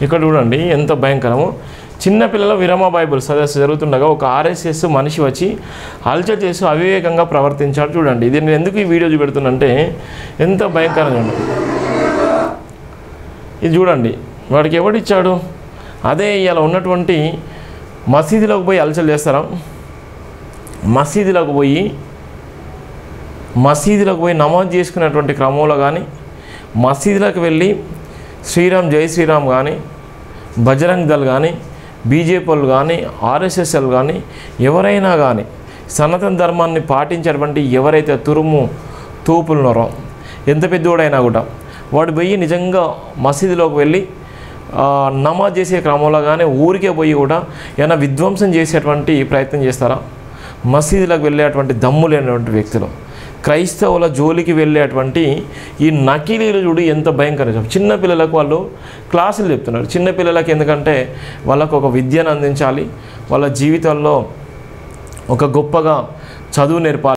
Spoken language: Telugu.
ఇక్కడ చూడండి ఎంత భయంకరము. చిన్నపిల్లల విరమ బైబుల్ సదస్సు జరుగుతుండగా ఒక ఆర్ఎస్ఎస్ మనిషి వచ్చి అల్చర్ చేసి అవివేకంగా ప్రవర్తించాడు. చూడండి, ఇది నేను ఎందుకు ఈ వీడియో చూపెడుతున్నంటే ఎంత భయంకరంగా ఉంది. ఇది చూడండి, వాడికి ఎవడిచ్చాడు? అదే ఇలా ఉన్నటువంటి మసీదులోకి పోయి అల్చర్ చేస్తారా? మసీదులోకి పోయి నమాజ్ చేసుకునేటువంటి క్రమంలో కానీ, మసీదులకు వెళ్ళి శ్రీరామ్ జై శ్రీరామ్ కానీ, బజరంగ్ దళ్ కానీ, బీజేపీ వాళ్ళు కానీ, ఆర్ఎస్ఎస్ఎల్ కానీ, ఎవరైనా కానీ సనాతన ధర్మాన్ని పాటించేటువంటి ఎవరైతే తూపులున్నారో, ఎంత పెద్దోడైనా కూడా వాడు పోయి నిజంగా మసీదులోకి వెళ్ళి నమాజ్ చేసే క్రమంలో కానీ ఊరికే పోయి కూడా ఏమైనా విధ్వంసం చేసేటువంటి ప్రయత్నం చేస్తారా? మసీదులకు వెళ్ళేటువంటి దమ్ము లేనటువంటి వ్యక్తులు, క్రైస్తవుల జోలికి వెళ్ళేటువంటి ఈ నకిలీలు చూడు ఎంత భయంకరం. చిన్నపిల్లలకు వాళ్ళు క్లాసులు చెప్తున్నారు. చిన్నపిల్లలకి ఎందుకంటే వాళ్ళకు ఒక విద్యను అందించాలి, వాళ్ళ జీవితంలో ఒక గొప్పగా చదువు నేర్పాలి.